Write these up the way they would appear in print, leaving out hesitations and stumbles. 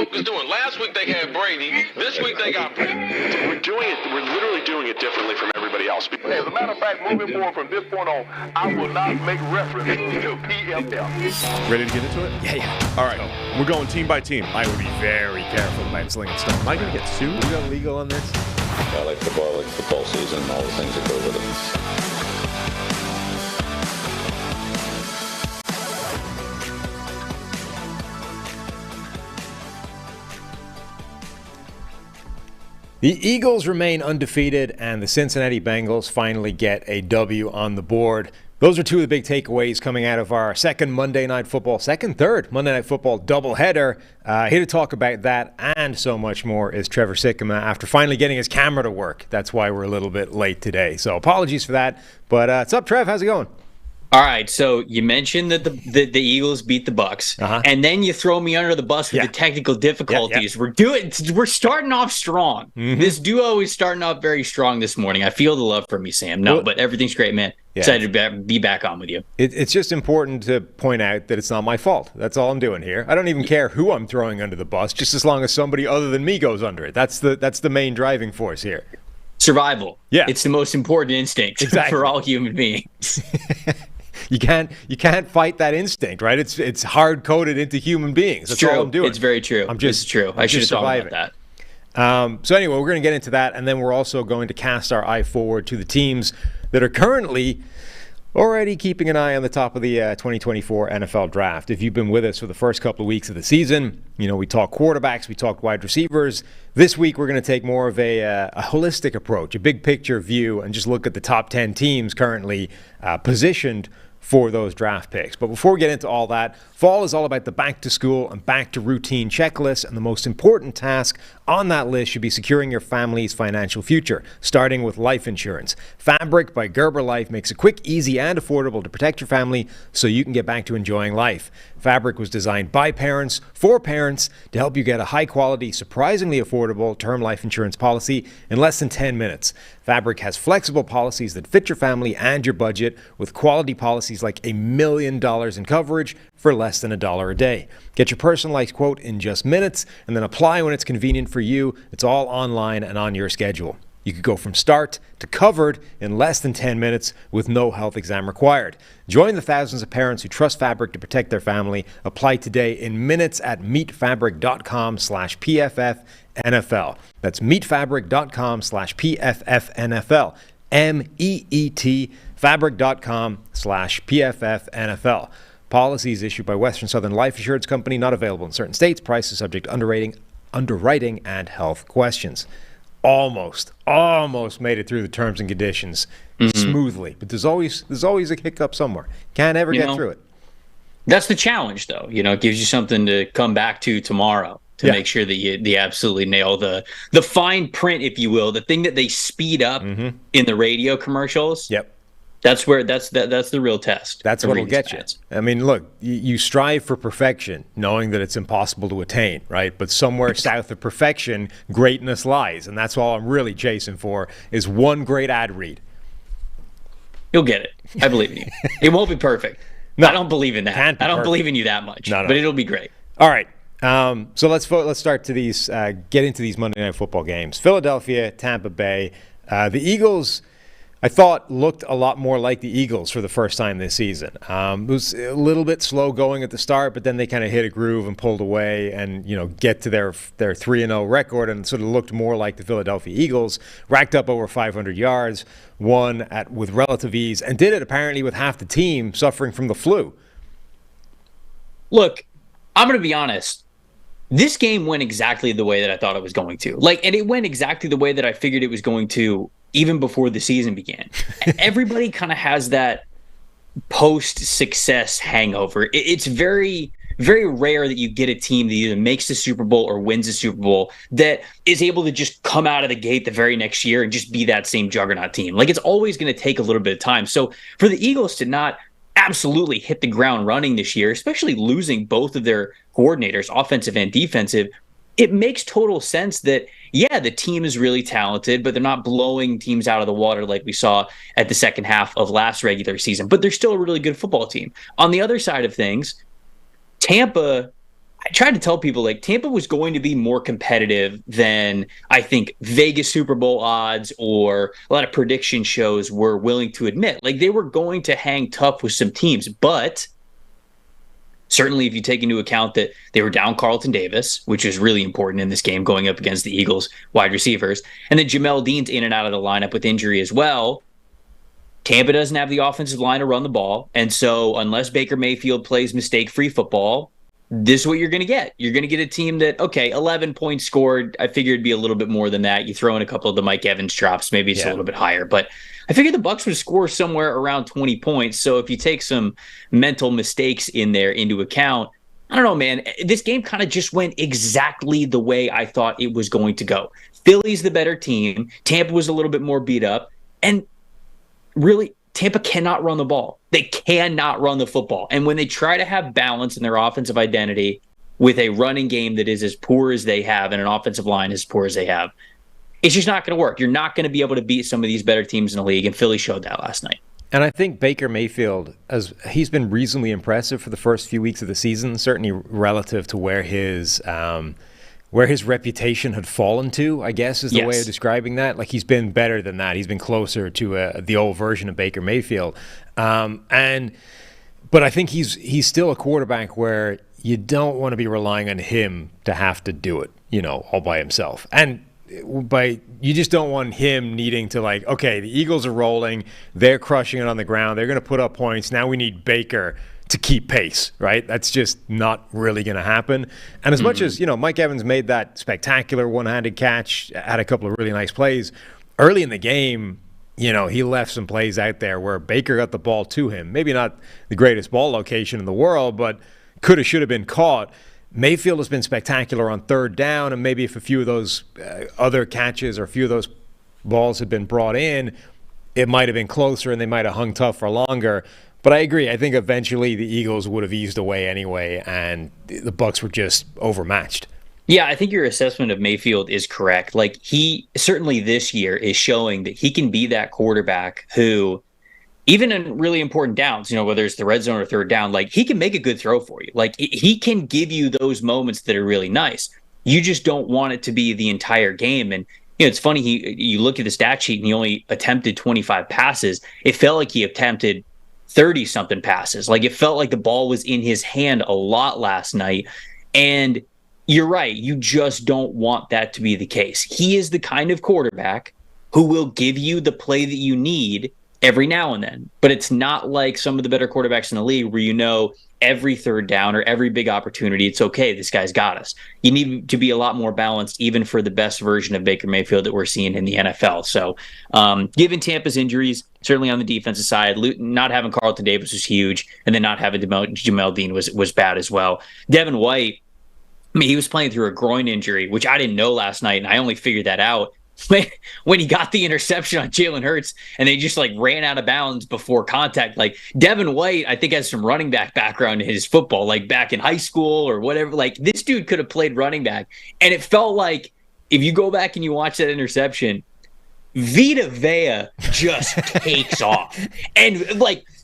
motherfuckers doing? Last week they had Brady. This week they got Brady. We're literally doing it differently from everybody else. As a matter of fact, moving forward from this point on, I will not make reference to PFF. Ready to get into it? Yeah. All right. We're going team by team. I would be very careful about slinging stuff. Am I going to get sued? We got legal on this? I like football season, and all the things that go with it. The Eagles remain undefeated, and the Cincinnati Bengals finally get a W on the board. Those are two of the big takeaways coming out of our third Monday Night Football doubleheader. Here to talk about that and so much more is Trevor Sikkema after finally getting his camera to work. That's why we're a little bit late today. So apologies for that. But what's up, Trev? How's it going? All right, so you mentioned that the Eagles beat the Bucs, and then you throw me under the bus with the technical difficulties. We're starting off strong. Mm-hmm. This duo is starting off very strong this morning. I feel the love from you, Sam. But everything's great, man. Yeah. Excited to be back on with you. It's just important to point out that it's not my fault. That's all I'm doing here. I don't even care who I'm throwing under the bus, just as long as somebody other than me goes under it. That's the main driving force here. Survival. Yeah, it's the most important instinct for all human beings. You can't fight that instinct, right? It's hard coded into human beings. That's all I'm doing. It's very true. It's true. I should have thought about that. So anyway, we're going to get into that, and then we're also going to cast our eye forward to the teams that are currently already keeping an eye on the top of the 2024 NFL draft. If you've been with us for the first couple of weeks of the season, we talk quarterbacks, we talk wide receivers. This week, we're going to take more of a holistic approach, a big picture view, and just look at the top 10 teams currently positioned for those draft picks. But before we get into all that, fall is all about the back to school and back to routine checklist, and the most important task on that list should be securing your family's financial future, starting with life insurance. Fabric by Gerber Life makes it quick, easy, and affordable to protect your family so you can get back to enjoying life. Fabric was designed by parents for parents to help you get a high-quality, surprisingly affordable term life insurance policy in less than 10 minutes. Fabric has flexible policies that fit your family and your budget, with quality policies like $1 million in coverage for less than $1 a day. Get your personalized quote in just minutes and then apply when it's convenient for you. It's all online and on your schedule. You could go from start to covered in less than 10 minutes with no health exam required. Join the thousands of parents who trust Fabric to protect their family. Apply today in minutes at meetfabric.com/PFFNFL. That's meetfabric.com/PFFNFL. MEET fabric.com/PFFNFL. Policies issued by Western Southern Life Insurance Company, not available in certain states. Prices subject to underwriting and health questions. Almost made it through the terms and conditions smoothly, but there's always a hiccup somewhere. Can't ever get through it. That's the challenge, though. It gives you something to come back to tomorrow to make sure that you absolutely nail the fine print, if you will, the thing that they speed up in the radio commercials. Yep. That's the real test. That's what'll get you. I mean, look, you strive for perfection, knowing that it's impossible to attain, right? But somewhere south of perfection, greatness lies, and that's all I'm really chasing for is one great ad read. You'll get it. I believe in you. It won't be perfect. No, I don't believe in that. I don't believe in you that much. No. But it'll be great. All right. So let's start to these. Get into these Monday Night Football games. Philadelphia, Tampa Bay. The Eagles, I thought, looked a lot more like the Eagles for the first time this season. It was a little bit slow going at the start, but then they kind of hit a groove and pulled away and, get to their 3-0 record and sort of looked more like the Philadelphia Eagles, racked up over 500 yards, won with relative ease, and did it apparently with half the team suffering from the flu. Look, I'm going to be honest. This game went exactly the way that I thought it was going to. And it went exactly the way that I figured it was going to even before the season began. Everybody kind of has that post-success hangover. It's very, very rare that you get a team that either makes the Super Bowl or wins the Super Bowl that is able to just come out of the gate the very next year and just be that same juggernaut team. It's always going to take a little bit of time. So for the Eagles to not absolutely hit the ground running this year, especially losing both of their coordinators, offensive and defensive, it makes total sense that, the team is really talented, but they're not blowing teams out of the water like we saw at the second half of last regular season. But they're still a really good football team. On the other side of things, Tampa I tried to tell people like Tampa was going to be more competitive than I think Vegas Super Bowl odds or a lot of prediction shows were willing to admit. Like they were going to hang tough with some teams, but certainly if you take into account that they were down Carlton Davis, which is really important in this game going up against the Eagles wide receivers, and then Jamel Dean's in and out of the lineup with injury as well. Tampa doesn't have the offensive line to run the ball. And so unless Baker Mayfield plays mistake-free football, this is what you're going to get. You're going to get a team that, okay, 11 points scored. I figured it'd be a little bit more than that. You throw in a couple of the Mike Evans drops, maybe it's a little bit higher. But I figured the Bucs would score somewhere around 20 points. So if you take some mental mistakes in there into account, I don't know, man. This game kind of just went exactly the way I thought it was going to go. Philly's the better team. Tampa was a little bit more beat up. And really, Tampa cannot run the ball. They cannot run the football. And when they try to have balance in their offensive identity with a running game that is as poor as they have and an offensive line as poor as they have, it's just not going to work. You're not going to be able to beat some of these better teams in the league, and Philly showed that last night. And I think Baker Mayfield, he's been reasonably impressive for the first few weeks of the season, certainly relative to where his reputation had fallen to, I guess, is the way of describing that. Like, he's been better than that. He's been closer to the old version of Baker Mayfield. But I think he's still a quarterback where you don't want to be relying on him to have to do it, all by himself. And you just don't want him needing to, like, okay, the Eagles are rolling. They're crushing it on the ground. They're going to put up points. Now we need Baker to keep pace, right? That's just not really going to happen. And as much as, Mike Evans made that spectacular one-handed catch, had a couple of really nice plays, early in the game, he left some plays out there where Baker got the ball to him. Maybe not the greatest ball location in the world, but should have been caught. Mayfield has been spectacular on third down, and maybe if a few of those other catches or a few of those balls had been brought in, it might have been closer and they might have hung tough for longer. But I agree. I think eventually the Eagles would have eased away anyway, and the Bucs were just overmatched. Yeah, I think your assessment of Mayfield is correct. Like, he certainly this year is showing that he can be that quarterback who, even in really important downs, whether it's the red zone or third down, like, he can make a good throw for you. Like, he can give you those moments that are really nice. You just don't want it to be the entire game. And it's funny, you look at the stat sheet and he only attempted 25 passes. It felt like he attempted 30-something passes. Like, it felt like the ball was in his hand a lot last night. And you're right. You just don't want that to be the case. He is the kind of quarterback who will give you the play that you need every now and then. But it's not like some of the better quarterbacks in the league where every third down or every big opportunity, it's okay, this guy's got us. You need to be a lot more balanced, even for the best version of Baker Mayfield that we're seeing in the NFL. So given Tampa's injuries, certainly on the defensive side, not having Carlton Davis was huge, and then not having Jamel Dean was bad as well. Devin White, he was playing through a groin injury, which I didn't know last night, and I only figured that out when he got the interception on Jalen Hurts and they just ran out of bounds before contact. Like, Devin White, I think, has some running back background in his football, like back in high school or whatever. Like, this dude could have played running back. And it felt like, if you go back and you watch that interception, Vita Vea just takes off. And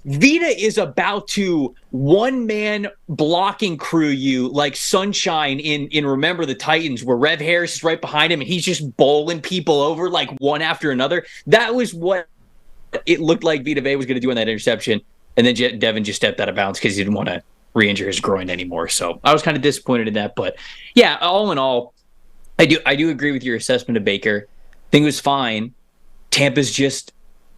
Vita is about to one-man blocking crew you like Sunshine in Remember the Titans, where Rev Harris is right behind him and he's just bowling people over like one after another. That was what it looked like Vita Vea was going to do in that interception. And then Devin just stepped out of bounds because he didn't want to re-injure his groin anymore. So I was kind of disappointed in that. But yeah, all in all, I do agree with your assessment of Baker. I think it was fine. Tampa's just,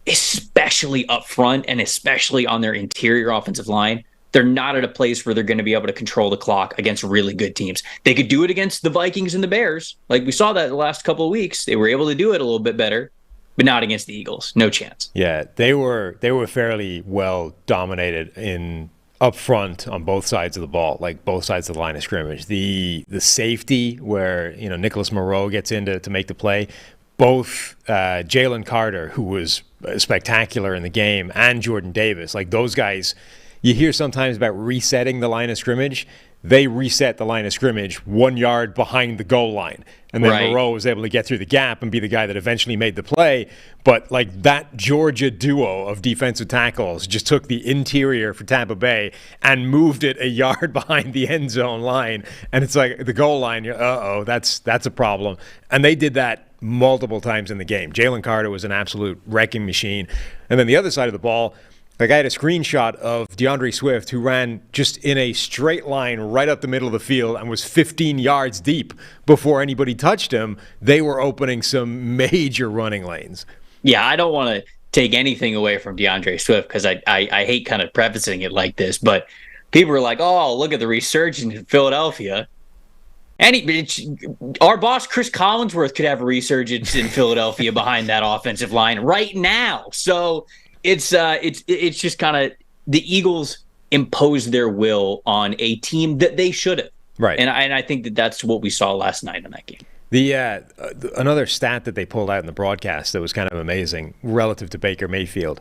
especially up front and especially on their interior offensive line, they're not at a place where they're going to be able to control the clock against really good teams. They could do it against the Vikings and the Bears. Like, we saw that the last couple of weeks. They were able to do it a little bit better, but not against the Eagles. No chance. Yeah, they were fairly well dominated up front on both sides of the ball, like both sides of the line of scrimmage. The safety where Nicholas Moreau gets in to make the play. Both Jalen Carter, who was spectacular in the game, and Jordan Davis, like those guys, you hear sometimes about resetting the line of scrimmage. they reset the line of scrimmage 1 yard behind the goal line. And then Burrow was able to get through the gap and be the guy that eventually made the play. But like that Georgia duo of defensive tackles just took the interior for Tampa Bay and moved it a yard behind the end zone line. And it's like the goal line, that's a problem. And they did that multiple times in the game. Jalen Carter was an absolute wrecking machine. And then the other side of the ball, like I had a screenshot of DeAndre Swift who ran just in a straight line right up the middle of the field and was 15 yards deep before anybody touched him. They were opening some major running lanes. Yeah, I don't want to take anything away from DeAndre Swift because I hate kind of prefacing it like this, but people are like, oh, look at the resurgence in Philadelphia. Our boss, Chris Collinsworth, could have a resurgence in Philadelphia behind that offensive line right now. So it's just kind of the Eagles imposed their will on a team that they should have. Right. And I think that's what we saw last night in that game. The another stat that they pulled out in the broadcast that was kind of amazing relative to Baker Mayfield,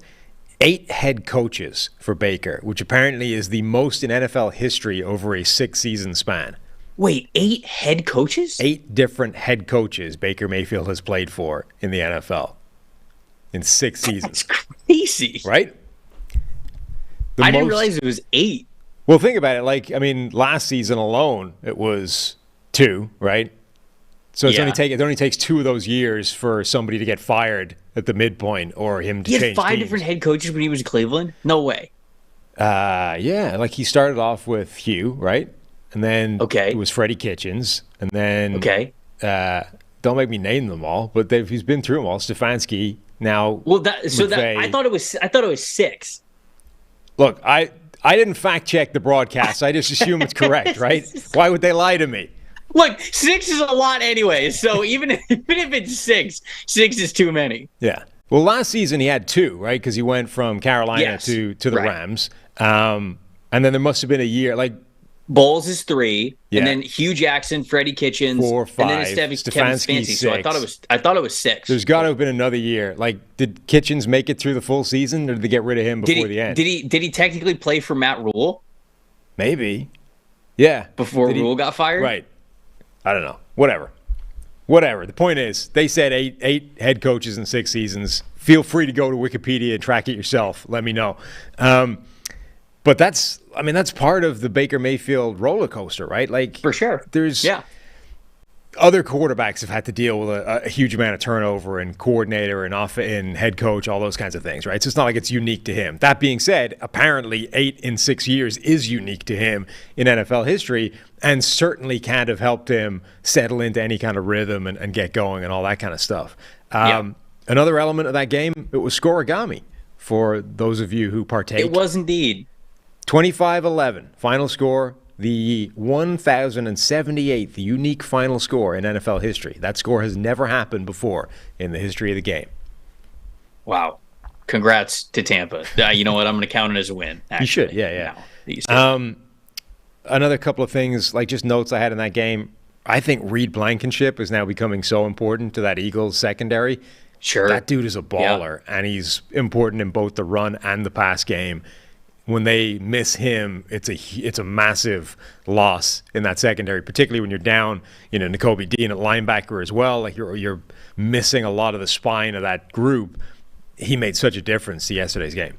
8 head coaches for Baker, which apparently is the most in NFL history over a 6-season span. Wait, 8 head coaches? 8 different head coaches Baker Mayfield has played for in the NFL in 6 seasons. That's crazy. Right? I didn't realize it was 8. Well, think about it. Last season alone, it was 2, right? So it only takes 2 of those years for somebody to get fired at the midpoint or him to change teams. He had 5 different head coaches when he was in Cleveland? No way. Yeah, like he started off with Hugh, right? And then it was Freddie Kitchens. And then, don't make me name them all, but he's been through them all. Stefanski, now I thought it was 6. Look, I didn't fact check the broadcast. I just assume it's correct, right? Why would they lie to me? Look, 6 is a lot anyway. So even if it's 6 is too many. Yeah. Well, last season he had 2, right? Because he went from Carolina to the Rams. And then there must have been a year like Bowles is 3, and then Hugh Jackson, Freddie Kitchens, 4, 5, and then it's Kevin Stefanski. 6. So I thought it was 6. There's got to have been another year. Like, did Kitchens make it through the full season, or did they get rid of him before the end? Did he technically play for Matt Rule? Maybe. Yeah. Before Rule got fired? Right. I don't know. Whatever. The point is, they said 8 head coaches in 6 seasons. Feel free to go to Wikipedia and track it yourself. Let me know. But that's part of the Baker Mayfield roller coaster, right? Like, for sure. Other quarterbacks have had to deal with a huge amount of turnover and coordinator and head coach, all those kinds of things, right? So it's not like it's unique to him. That being said, apparently 8 in 6 years is unique to him in NFL history and certainly kind of helped him settle into any kind of rhythm and get going and all that kind of stuff. Another element of that game, it was scoregami for those of you who partake. It was indeed. 25-11, final score, the 1,078th unique final score in NFL history. That score has never happened before in the history of the game. Wow. Congrats to Tampa. You know what? I'm going to count it as a win. Actually. You should, yeah. Another couple of things, like just notes I had in that game. I think Reed Blankenship is now becoming so important to that Eagles secondary. Sure. That dude is a baller, and he's important in both the run and the pass game. When they miss him, it's a massive loss in that secondary, particularly when you're down, Nakobe Dean at linebacker as well. Like you're missing a lot of the spine of that group. He made such a difference to yesterday's game.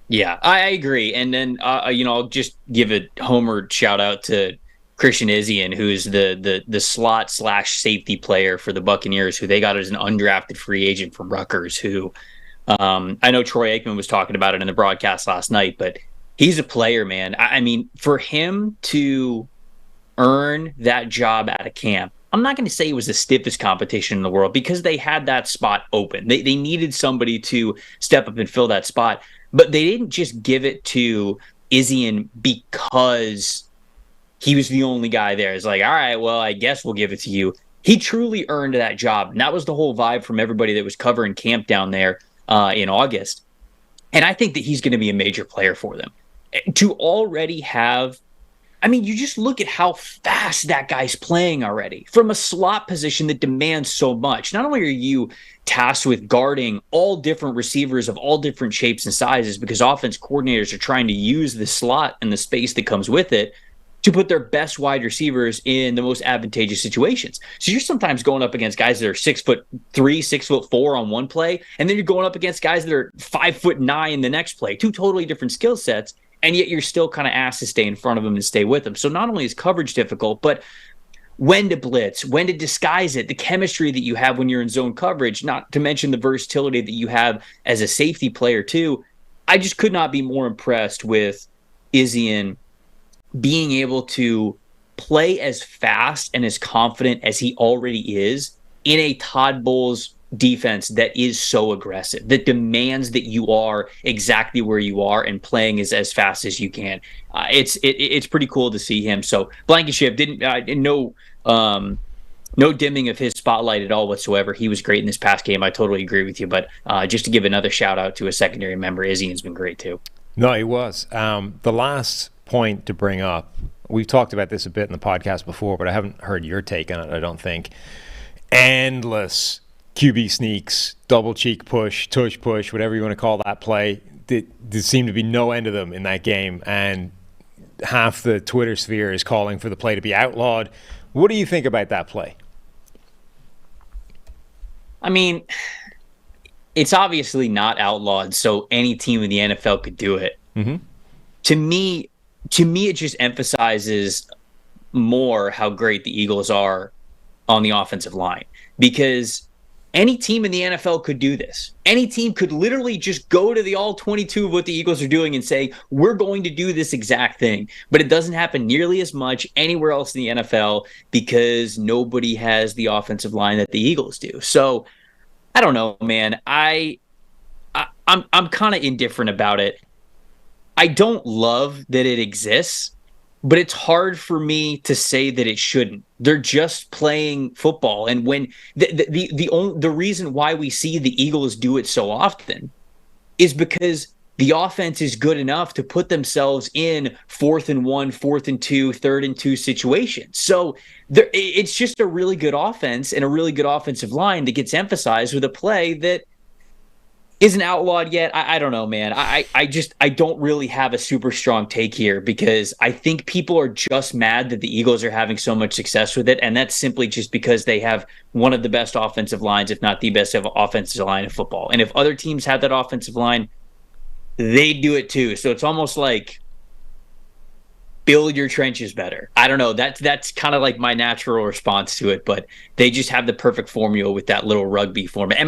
Yeah, I agree. And then I'll just give a homer shout out to Christian Izien, who's the slot / safety player for the Buccaneers, who they got as an undrafted free agent from Rutgers, who I know Troy Aikman was talking about it in the broadcast last night, but he's a player, man. I mean, for him to earn that job at a camp, I'm not going to say it was the stiffest competition in the world because they had that spot open. They needed somebody to step up and fill that spot, but they didn't just give it to Izien because he was the only guy there. It's like, all right, well, I guess we'll give it to you. He truly earned that job, and that was the whole vibe from everybody that was covering camp down there in August. And I think that he's going to be a major player for them. To already have, you just look at how fast that guy's playing already from a slot position that demands so much. Not only are you tasked with guarding all different receivers of all different shapes and sizes because offense coordinators are trying to use the slot and the space that comes with it to put their best wide receivers in the most advantageous situations. So you're sometimes going up against guys that are 6'3", 6'4" on one play, and then you're going up against guys that are 5'9" the next play. Two totally different skill sets, and yet you're still kind of asked to stay in front of them and stay with them. So not only is coverage difficult, but when to blitz, when to disguise it, the chemistry that you have when you're in zone coverage, not to mention the versatility that you have as a safety player too. I just could not be more impressed with Izzy being able to play as fast and as confident as he already is in a Todd Bowles defense that is so aggressive, that demands that you are exactly where you are and playing as fast as you can. It's pretty cool to see him. So Blankenship no dimming of his spotlight at all whatsoever. He was great in this past game. I totally agree with you. But just to give another shout out to a secondary member, Izzy has been great too. No, he was. The last point to bring up, we've talked about this a bit in the podcast before, but I haven't heard your take on it, I don't think. Endless QB sneaks, double cheek push, tush push, whatever you want to call that play. There seemed to be no end of them in that game, and half the Twitter sphere is calling for the play to be outlawed. What do you think about that play? I mean, it's obviously not outlawed, so any team in the NFL could do it. Mm-hmm. To me, it just emphasizes more how great the Eagles are on the offensive line, because any team in the NFL could do this. Any team could literally just go to the all 22 of what the Eagles are doing and say, we're going to do this exact thing. But it doesn't happen nearly as much anywhere else in the NFL because nobody has the offensive line that the Eagles do. So I don't know, man. I'm kind of indifferent about it. I don't love that it exists, but it's hard for me to say that it shouldn't. They're just playing football, and when the reason why we see the Eagles do it so often is because the offense is good enough to put themselves in 4th and 1, 4th and 2, 3rd and 2 situations. So it's just a really good offense and a really good offensive line that gets emphasized with a play that isn't outlawed yet. I don't know, man. I don't really have a super strong take here, because I think people are just mad that the Eagles are having so much success with it, and that's simply just because they have one of the best offensive lines, if not the best offensive line in football. And if other teams have that offensive line, they do it too. So it's almost like build your trenches better. I don't know. That's kind of like my natural response to it, but they just have the perfect formula with that little rugby format.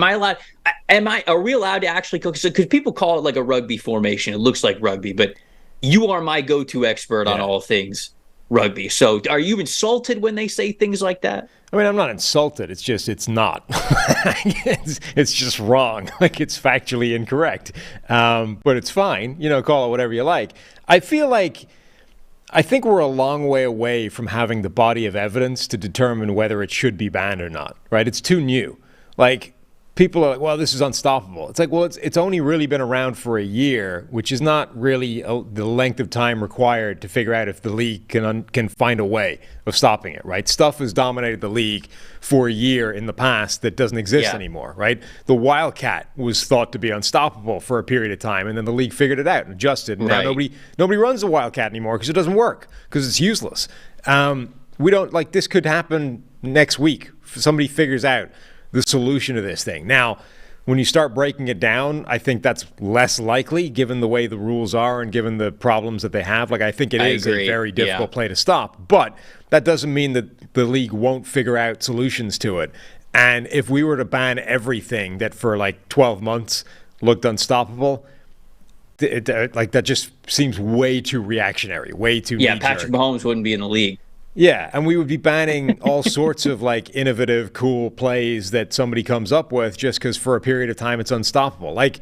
Are we allowed to actually cook? Because people call it like a rugby formation. It looks like rugby, but you are my go-to expert on all things rugby. So are you insulted when they say things like that? I mean, I'm not insulted. It's just, it's not. it's just wrong. Like, it's factually incorrect. But it's fine. Call it whatever you like. I think we're a long way away from having the body of evidence to determine whether it should be banned or not, right? It's too new. Like, people are like, well, this is unstoppable. It's like, well, it's only really been around for a year, which is not really the length of time required to figure out if the league can find a way of stopping it, right? Stuff has dominated the league for a year in the past that doesn't exist anymore, right? The Wildcat was thought to be unstoppable for a period of time, and then the league figured it out and adjusted, and now nobody runs the Wildcat anymore because it doesn't work, because it's useless. We don't, like, this could happen next week. Somebody figures out the solution to this thing. Now, when you start breaking it down, I think that's less likely given the way the rules are and given the problems that they have. Like, I think it is a very difficult play to stop, but that doesn't mean that the league won't figure out solutions to it. And if we were to ban everything that for like 12 months looked unstoppable, that just seems way too reactionary, way too knee-jerk. Patrick Mahomes wouldn't be in the league. Yeah, and we would be banning all sorts of like innovative, cool plays that somebody comes up with just because for a period of time it's unstoppable. Like,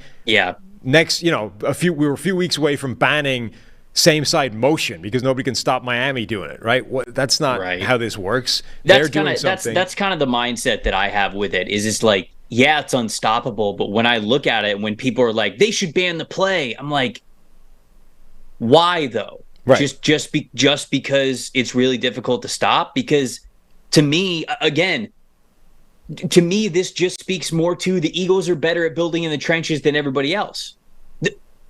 next, we were a few weeks away from banning same-side motion because nobody can stop Miami doing it, right? That's not how this works. That's kind of the mindset that I have with it. Is it's like, yeah, it's unstoppable, but when I look at it, when people are like, they should ban the play, I'm like, why though? Right. Just because it's really difficult to stop? Because to me, this just speaks more to the Eagles are better at building in the trenches than everybody else.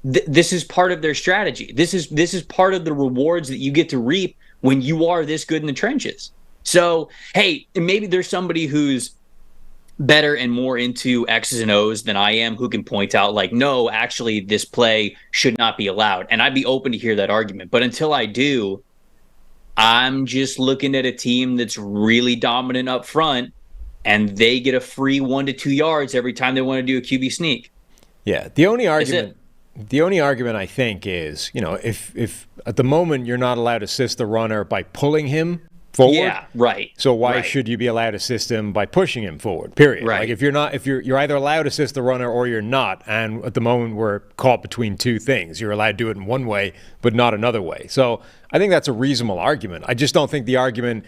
This is part of their strategy. This is part of the rewards that you get to reap when you are this good in the trenches. So, hey, maybe there's somebody who's better and more into X's and O's than I am who can point out like, no, actually this play should not be allowed. And I'd be open to hear that argument. But until I do, I'm just looking at a team that's really dominant up front, and they get a free 1 to 2 yards every time they want to do a QB sneak. Yeah, the only argument I think is, if at the moment you're not allowed to assist the runner by pulling him forward. Yeah, right. So why should you be allowed to assist him by pushing him forward? Period. Right. Like if you're either allowed to assist the runner or you're not. And at the moment we're caught between two things. You're allowed to do it in one way, but not another way. So I think that's a reasonable argument. I just don't think the argument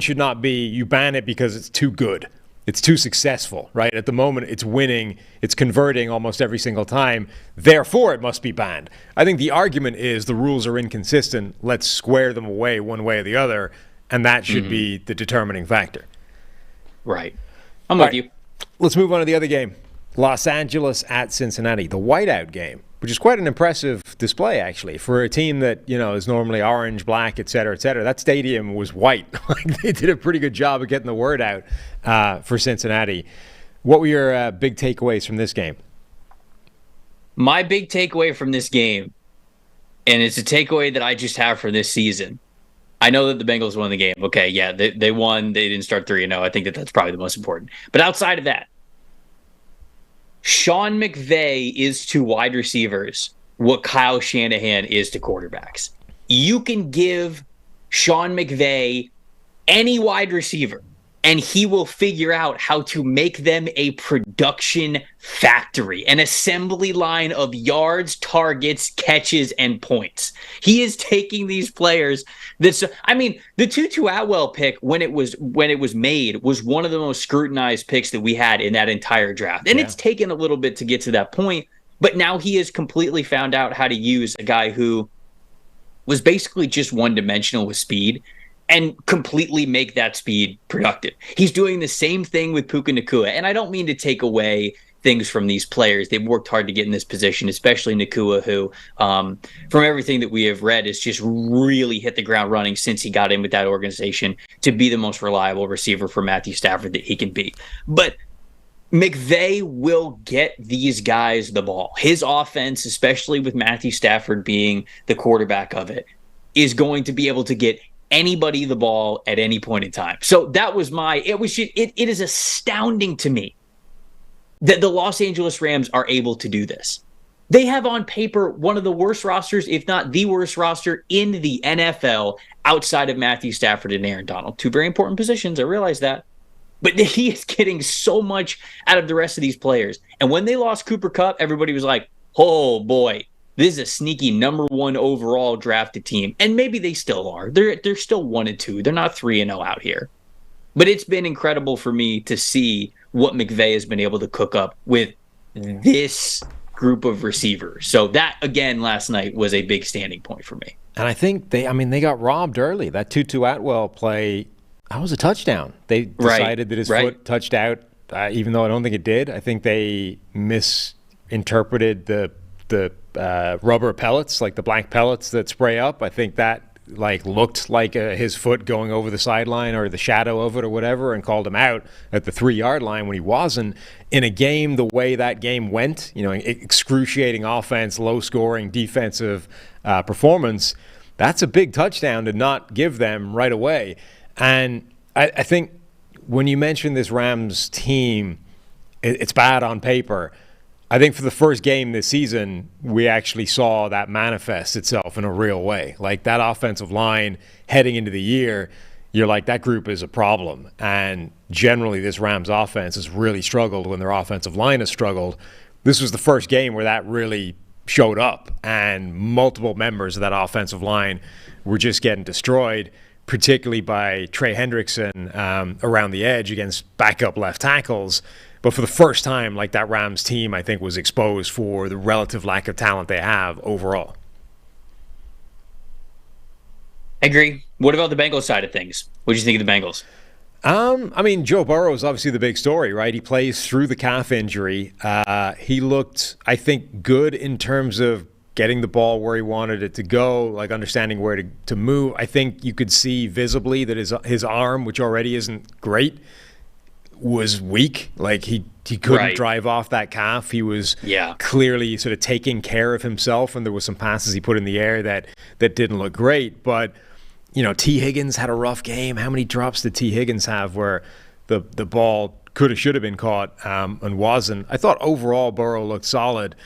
should not be you ban it because it's too good. It's too successful, right? At the moment, it's winning. It's converting almost every single time. Therefore, it must be banned. I think the argument is the rules are inconsistent. Let's square them away one way or the other. And that should be the determining factor. Right. I'm with you. Let's move on to the other game. Los Angeles at Cincinnati, the whiteout game, which is quite an impressive display, actually, for a team that, is normally orange, black, et cetera, et cetera. That stadium was white. They did a pretty good job of getting the word out for Cincinnati. What were your big takeaways from this game? My big takeaway from this game, and it's a takeaway that I just have for this season, I know that the Bengals won the game. Okay, yeah, they won. They didn't start 3-0. I think that's probably the most important. But outside of that, Sean McVay is to wide receivers what Kyle Shanahan is to quarterbacks. You can give Sean McVay any wide receiver, and he will figure out how to make them a production factory, an assembly line of yards, targets, catches, and points. He is taking these players. The Tutu Atwell pick when it was made was one of the most scrutinized picks that we had in that entire draft, and it's taken a little bit to get to that point. But now he has completely found out how to use a guy who was basically just one-dimensional with speed and completely make that speed productive. He's doing the same thing with Puka Nacua. And I don't mean to take away things from these players. They've worked hard to get in this position, especially Nacua, who, from everything that we have read, has just really hit the ground running since he got in with that organization to be the most reliable receiver for Matthew Stafford that he can be. But McVay will get these guys the ball. His offense, especially with Matthew Stafford being the quarterback of it, is going to be able to get anybody the ball at any point in time. So that was it is astounding to me that the Los Angeles Rams are able to do this. They have on paper one of the worst rosters, if not the worst roster in the NFL outside of Matthew Stafford and Aaron Donald. Two very important positions. I realize that. But he is getting so much out of the rest of these players. And when they lost Cooper Kupp, everybody was like, oh boy, this is a sneaky number 1 overall drafted team. And maybe they still are. They're still 1-2. They're not 3-0 out here. But it's been incredible for me to see what McVay has been able to cook up with this group of receivers. So that, again, last night was a big standing point for me. And I think they got robbed early. That Tutu Atwell play, that was a touchdown. They decided that his foot touched out, even though I don't think it did. I think they misinterpreted the rubber pellets, like the black pellets that spray up. I think that looked like his foot going over the sideline or the shadow of it or whatever, and called him out at the 3-yard line when he wasn't. In a game the way that game went, excruciating offense, low scoring defensive performance, that's a big touchdown to not give them right away. And I think when you mention this Rams team, it's bad on paper. I think for the first game this season, we actually saw that manifest itself in a real way. Like that offensive line heading into the year, you're like, that group is a problem. And generally this Rams offense has really struggled when their offensive line has struggled. This was the first game where that really showed up, and multiple members of that offensive line were just getting destroyed, particularly by Trey Hendrickson around the edge against backup left tackles. But for the first time, that Rams team, I think, was exposed for the relative lack of talent they have overall. I agree. What about the Bengals side of things? What do you think of the Bengals? Joe Burrow is obviously the big story, right? He plays through the calf injury. He looked, I think, good in terms of getting the ball where he wanted it to go, like understanding where to move. I think you could see visibly that his arm, which already isn't great, was weak. Like he couldn't drive off that calf. He was clearly sort of taking care of himself, and there was some passes he put in the air that didn't look great. But T. Higgins had a rough game. How many drops did T. Higgins have where the ball should have been caught and wasn't? I thought overall Burrow looked solid,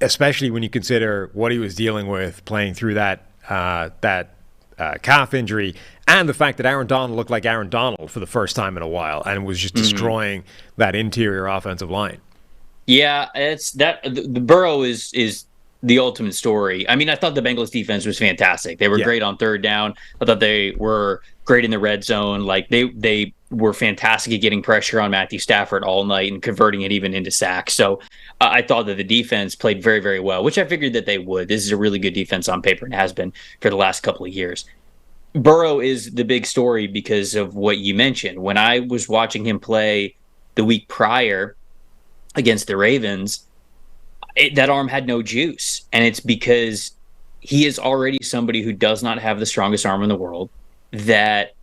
especially when you consider what he was dealing with playing through that calf injury, and the fact that Aaron Donald looked like Aaron Donald for the first time in a while and was just destroying that interior offensive line. Yeah, the Burrow is the ultimate story. I mean, I thought the Bengals defense was fantastic. They were great on third down. I thought they were great in the red zone. Like they were fantastic at getting pressure on Matthew Stafford all night and converting it even into sacks. So I thought that the defense played very, very well, which I figured that they would. This is a really good defense on paper and has been for the last couple of years. Burrow is the big story because of what you mentioned. When I was watching him play the week prior against the Ravens, that arm had no juice. And it's because he is already somebody who does not have the strongest arm in the world, that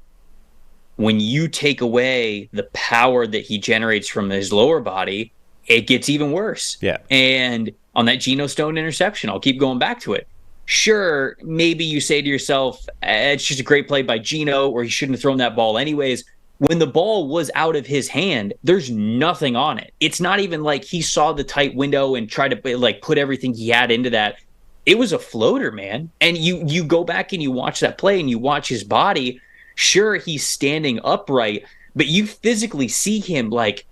when you take away the power that he generates from his lower body, it gets even worse. Yeah. And on that Geno Stone interception, I'll keep going back to it. Sure, maybe you say to yourself, it's just a great play by Geno, or he shouldn't have thrown that ball anyways. When the ball was out of his hand, there's nothing on it. It's not even like he saw the tight window and tried to like put everything he had into that. It was a floater, man. And you go back and you watch that play and you watch his body. Sure, he's standing upright, but you physically see him like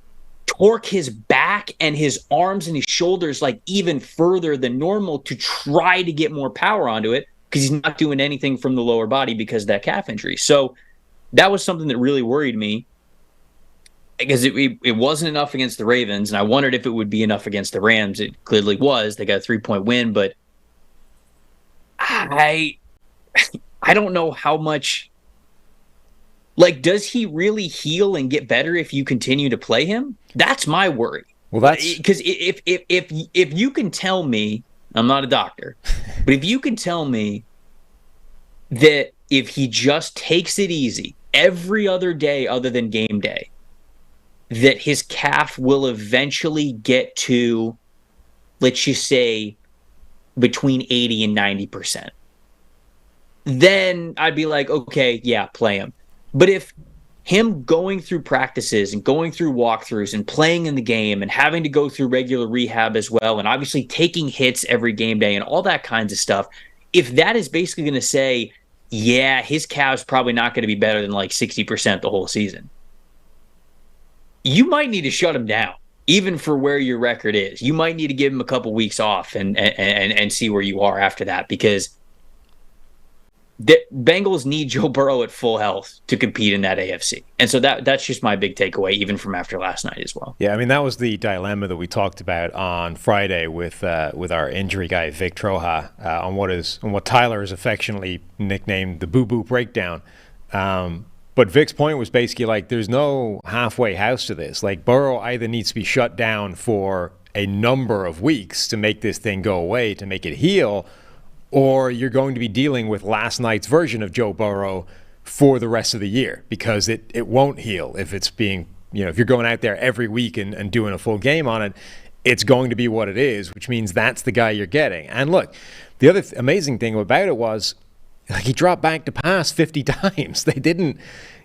torque his back and his arms and his shoulders like even further than normal to try to get more power onto it, because he's not doing anything from the lower body because of that calf injury. So that was something that really worried me, because it wasn't enough against the Ravens, and I wondered if it would be enough against the Rams. It clearly was. They got a 3-point win, but I don't know how much. Like, does he really heal and get better if you continue to play him? That's my worry. Well, that's because if you can tell me, I'm not a doctor, but if you can tell me that if he just takes it easy every other day other than game day, that his calf will eventually get to, let's just say, between 80 and 90%, then I'd be like, okay, yeah, play him. But if him going through practices and going through walkthroughs and playing in the game and having to go through regular rehab as well, and obviously taking hits every game day and all that kinds of stuff, if that is basically going to say, yeah, his calf's probably not going to be better than like 60% the whole season, you might need to shut him down, even for where your record is. You might need to give him a couple weeks off and see where you are after that, because the Bengals need Joe Burrow at full health to compete in that AFC. And so that's just my big takeaway, even from after last night as well. Yeah, I mean, that was the dilemma that we talked about on Friday with our injury guy, Vic Troja, on what Tyler is affectionately nicknamed the boo-boo breakdown. But Vic's point was basically like, there's no halfway house to this. Like, Burrow either needs to be shut down for a number of weeks to make this thing go away, to make it heal, or you're going to be dealing with last night's version of Joe Burrow for the rest of the year, because it won't heal if it's being, if you're going out there every week and doing a full game on it. It's going to be what it is, which means that's the guy you're getting. And look, the other amazing thing about it was, like, he dropped back to pass 50 times. They didn't,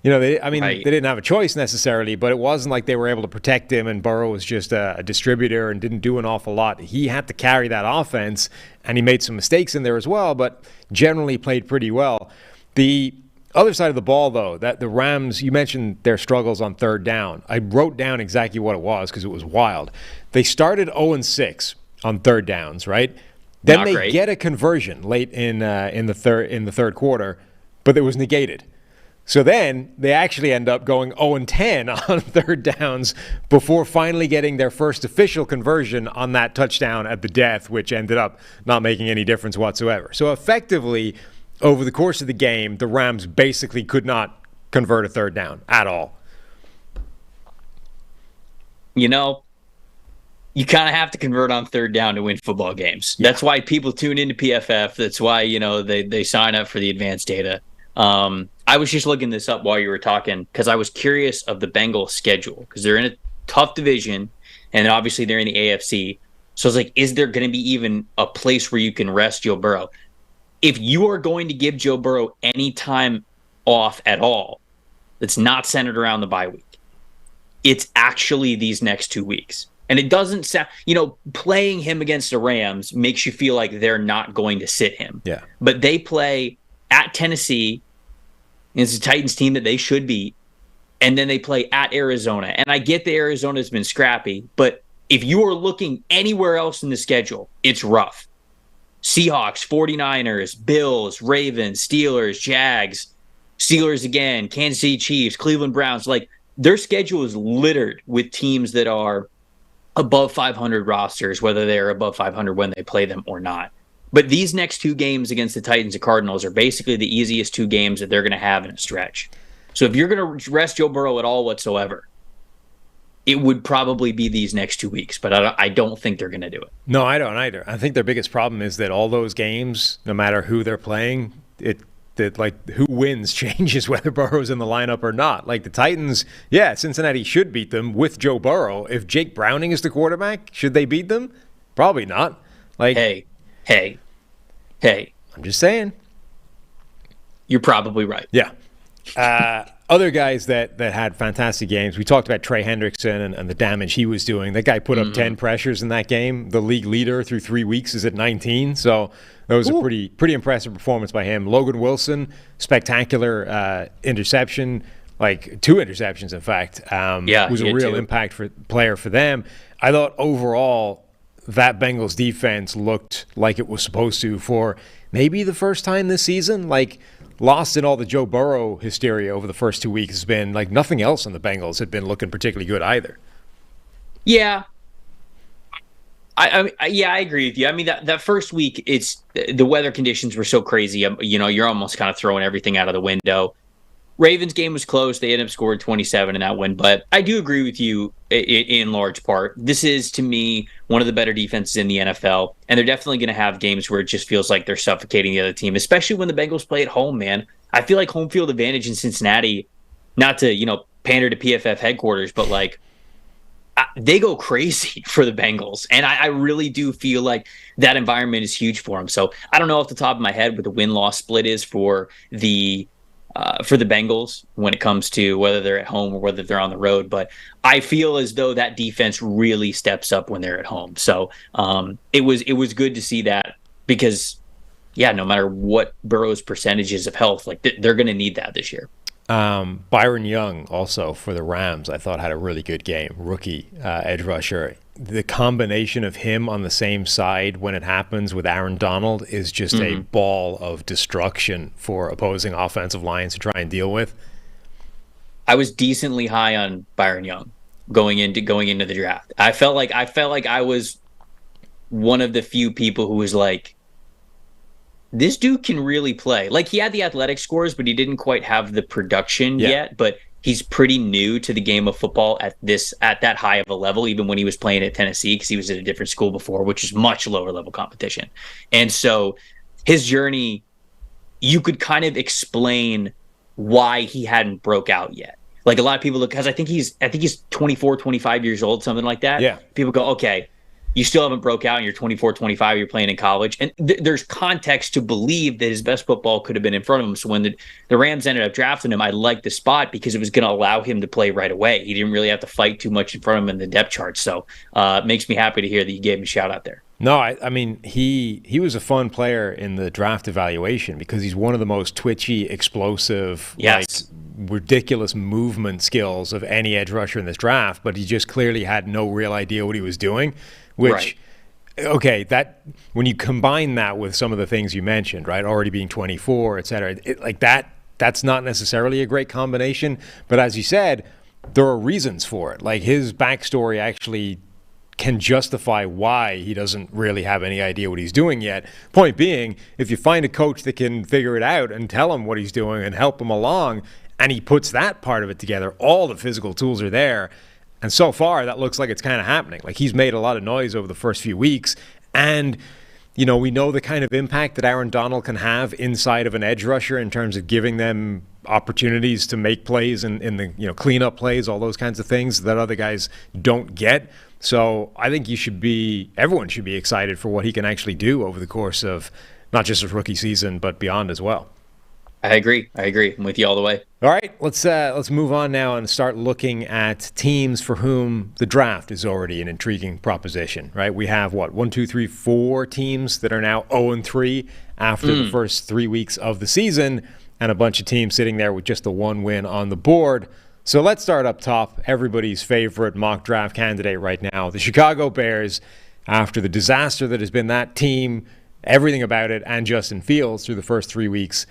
they didn't have a choice necessarily, but it wasn't like they were able to protect him and Burrow was just a distributor and didn't do an awful lot. He had to carry that offense, and he made some mistakes in there as well, but generally played pretty well. The other side of the ball, though, that the Rams, you mentioned their struggles on third down. I wrote down exactly what it was because it was wild. They started 0-6 on third downs, right? Then they get a conversion late in the third quarter, but it was negated. So then they actually end up going 0-10 on third downs before finally getting their first official conversion on that touchdown at the death, which ended up not making any difference whatsoever. So effectively, over the course of the game, the Rams basically could not convert a third down at all. you kind of have to convert on third down to win football games. Yeah. That's why people tune into PFF. That's why, they sign up for the advanced data. I was just looking this up while you were talking because I was curious of the Bengals schedule because they're in a tough division and then obviously they're in the AFC. So I was like, is there going to be even a place where you can rest Joe Burrow? If you are going to give Joe Burrow any time off at all, that's not centered around the bye week, it's actually these next 2 weeks. And it doesn't sound, playing him against the Rams makes you feel like they're not going to sit him. Yeah. But they play at Tennessee, and it's a Titans team that they should beat. And then they play at Arizona. And I get that Arizona's been scrappy, but if you are looking anywhere else in the schedule, it's rough. Seahawks, 49ers, Bills, Ravens, Steelers, Jags, Steelers again, Kansas City Chiefs, Cleveland Browns. Like, their schedule is littered with teams that are above 500 rosters, whether they're above 500 when they play them or not. But these next two games against the Titans and Cardinals are basically the easiest two games that they're going to have in a stretch. So if you're going to rest Joe Burrow at all whatsoever, it would probably be these next 2 weeks. But I don't think they're going to do it. No, I don't either. I think their biggest problem is that all those games, no matter who they're playing, who wins changes whether Burrow's in the lineup or not. Like the Titans, yeah, Cincinnati should beat them with Joe Burrow. If Jake Browning is the quarterback, should they beat them? Probably not. Like, Hey. I'm just saying. You're probably right. Yeah. Other guys that had fantastic games. We talked about Trey Hendrickson and the damage he was doing. That guy put up 10 pressures in that game. The league leader through 3 weeks is at 19. So that was a pretty impressive performance by him. Logan Wilson, spectacular interception, like 2 interceptions, in fact. Was a real impact player for them. I thought overall that Bengals defense looked like it was supposed to for maybe the first time this season. Like, lost in all the Joe Burrow hysteria over the first 2 weeks has been like nothing else on the Bengals had been looking particularly good either. Yeah. I agree with you. I mean, that first week, it's the weather conditions were so crazy. You're almost kind of throwing everything out of the window. Ravens game was close. They ended up scoring 27 in that win. But I do agree with you in large part. This is, to me, one of the better defenses in the NFL. And they're definitely going to have games where it just feels like they're suffocating the other team, especially when the Bengals play at home, man. I feel like home field advantage in Cincinnati, not to, pander to PFF headquarters, but like they go crazy for the Bengals. And I really do feel like that environment is huge for them. So I don't know off the top of my head what the win-loss split is for the Bengals when it comes to whether they're at home or whether they're on the road. But I feel as though that defense really steps up when they're at home. So it was good to see that because, no matter what Burrow's percentages of health, like they're going to need that this year. Byron Young also for the Rams, I thought had a really good game. Rookie edge rusher. The combination of him on the same side when it happens with Aaron Donald is just a ball of destruction for opposing offensive lines to try and deal with. I was decently high on Byron Young going into the draft. I felt like I was one of the few people who was like, this dude can really play. Like, he had the athletic scores, but he didn't quite have the production yet. But he's pretty new to the game of football at that high of a level, even when he was playing at Tennessee, because he was at a different school before, which is much lower level competition. And so his journey, you could kind of explain why he hadn't broke out yet. Like, a lot of people look, because I think he's 24, 25 years old, something like that. Yeah. People go, okay, you still haven't broke out and you're 24, 25, you're playing in college. And there's context to believe that his best football could have been in front of him. So when the Rams ended up drafting him, I liked the spot because it was going to allow him to play right away. He didn't really have to fight too much in front of him in the depth chart. So it makes me happy to hear that you gave him a shout out there. No, I mean, he was a fun player in the draft evaluation because he's one of the most twitchy, explosive, ridiculous movement skills of any edge rusher in this draft, but he just clearly had no real idea what he was doing. Which, okay, that when you combine that with some of the things you mentioned, right, already being 24, et cetera, that's not necessarily a great combination. But as you said, there are reasons for it. Like, his backstory actually can justify why he doesn't really have any idea what he's doing yet. Point being, if you find a coach that can figure it out and tell him what he's doing and help him along, and he puts that part of it together, all the physical tools are there. And so far, that looks like it's kind of happening. Like, he's made a lot of noise over the first few weeks. And, you know, we know the kind of impact that Aaron Donald can have inside of an edge rusher in terms of giving them opportunities to make plays and in the, you know, cleanup plays, all those kinds of things that other guys don't get. So I think everyone should be excited for what he can actually do over the course of not just his rookie season, but beyond as well. I agree. I'm with you all the way. All right, let's move on now and start looking at teams for whom the draft is already an intriguing proposition, right? We have, 4 teams that are now 0-3 after the first 3 weeks of the season, and a bunch of teams sitting there with just the one win on the board. So let's start up top. Everybody's favorite mock draft candidate right now, the Chicago Bears, after the disaster that has been that team, everything about it, and Justin Fields through the first 3 weeks.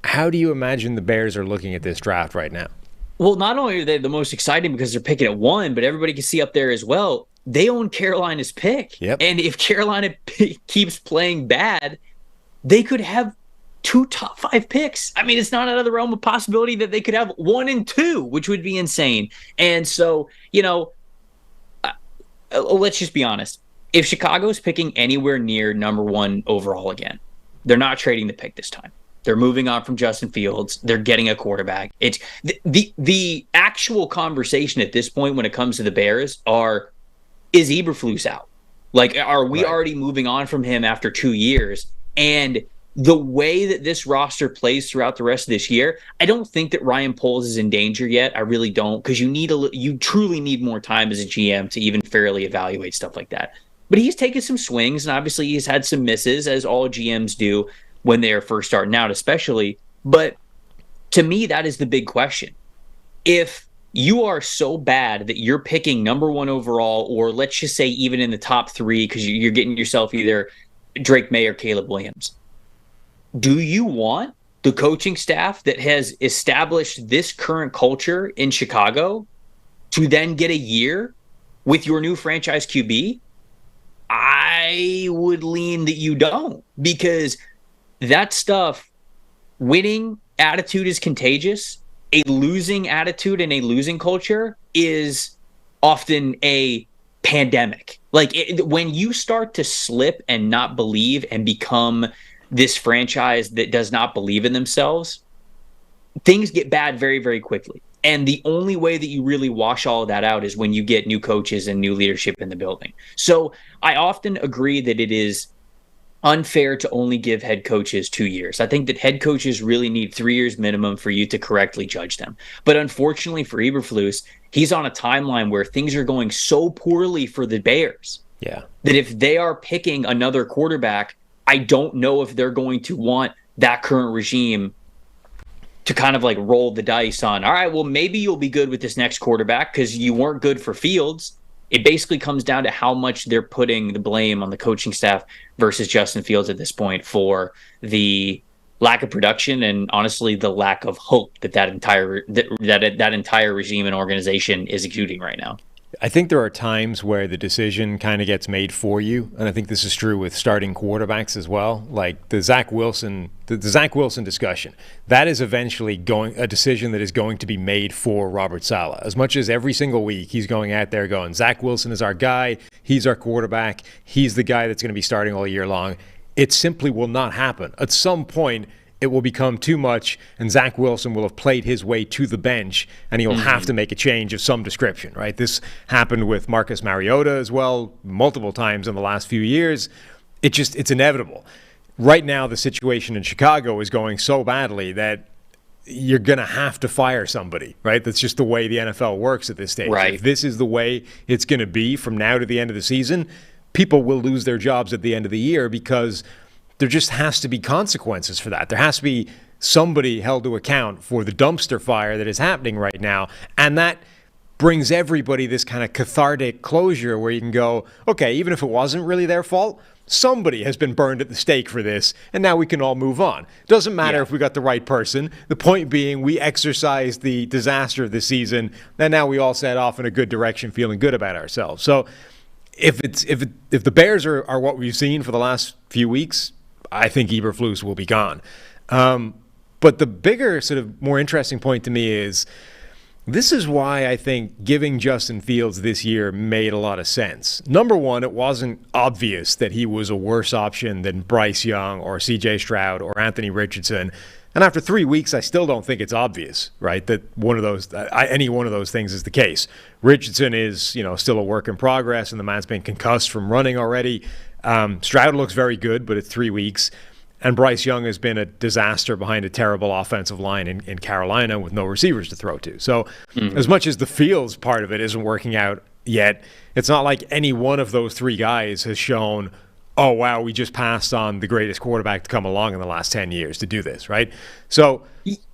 How do you imagine the Bears are looking at this draft right now? Well, not only are they the most exciting because they're picking at 1, but everybody can see up there as well, they own Carolina's pick. Yep. And if Carolina keeps playing bad, they could have 2 top 5 picks. I mean, it's not out of the realm of possibility that they could have 1 and 2, which would be insane. And so, you know, let's just be honest. If Chicago's picking anywhere near number 1 overall again, they're not trading the pick this time. They're moving on from Justin Fields. They're getting a quarterback. It's the actual conversation at this point when it comes to the Bears is Eberflus out? Like, are we already moving on from him after 2 years? And the way that this roster plays throughout the rest of this year, I don't think that Ryan Poles is in danger yet. I really don't, because you truly need more time as a GM to even fairly evaluate stuff like that. But he's taken some swings, and obviously he's had some misses, as all GMs do when they're first starting out, especially. But to me, that is the big question. If you are so bad that you're picking number 1 overall, or let's just say even in the top 3, because you're getting yourself either Drake May or Caleb Williams, do you want the coaching staff that has established this current culture in Chicago to then get a year with your new franchise QB? I would lean that you don't, because that stuff, winning attitude is contagious. A losing attitude and a losing culture is often a pandemic. Like, when you start to slip and not believe and become this franchise that does not believe in themselves, things get bad very, very quickly. And the only way that you really wash all of that out is when you get new coaches and new leadership in the building. So I often agree that it is unfair to only give head coaches 2 years. I think that head coaches really need 3 years minimum for you to correctly judge them. But unfortunately for Eberflus, he's on a timeline where things are going so poorly for the Bears that if they are picking another quarterback, I don't know if they're going to want that current regime to kind of like roll the dice on, all right, well, maybe you'll be good with this next quarterback because you weren't good for Fields. It basically comes down to how much they're putting the blame on the coaching staff versus Justin Fields at this point for the lack of production and honestly the lack of hope that entire regime and organization is exuding right now. I think there are times where the decision kind of gets made for you, and I think this is true with starting quarterbacks as well. Like the Zach Wilson discussion, that is eventually a decision that is going to be made for Robert Saleh. As much as every single week he's going out there going, Zach Wilson is our guy, he's our quarterback, he's the guy that's going to be starting all year long. It simply will not happen. At some point, it will become too much, and Zach Wilson will have played his way to the bench, and he'll have to make a change of some description, right? This happened with Marcus Mariota as well, multiple times in the last few years. It's inevitable. Right now, the situation in Chicago is going so badly that you're going to have to fire somebody, right? That's just the way the NFL works at this stage. Right. If this is the way it's going to be from now to the end of the season, people will lose their jobs at the end of the year because there just has to be consequences for that. There has to be somebody held to account for the dumpster fire that is happening right now. And that brings everybody this kind of cathartic closure where you can go, okay, even if it wasn't really their fault, somebody has been burned at the stake for this, and now we can all move on. Doesn't matter if we got the right person. The point being, we exercised the disaster of the season, and now we all set off in a good direction, feeling good about ourselves. So if the Bears are what we've seen for the last few weeks, I think Eberflus will be gone. But the bigger, sort of more interesting point to me is This is why I think giving Justin Fields this year made a lot of sense. Number one, it wasn't obvious that he was a worse option than Bryce Young or CJ Stroud or Anthony Richardson. And after 3 weeks, I still don't think it's obvious, right, that any one of those things is the case. Richardson is, still a work in progress, and the man's been concussed from running already. Stroud looks very good, but it's 3 weeks. And Bryce Young has been a disaster behind a terrible offensive line in Carolina with no receivers to throw to. So as much as the Fields part of it isn't working out yet, it's not like any one of those three guys has shown, oh, wow, we just passed on the greatest quarterback to come along in the last 10 years to do this, right? So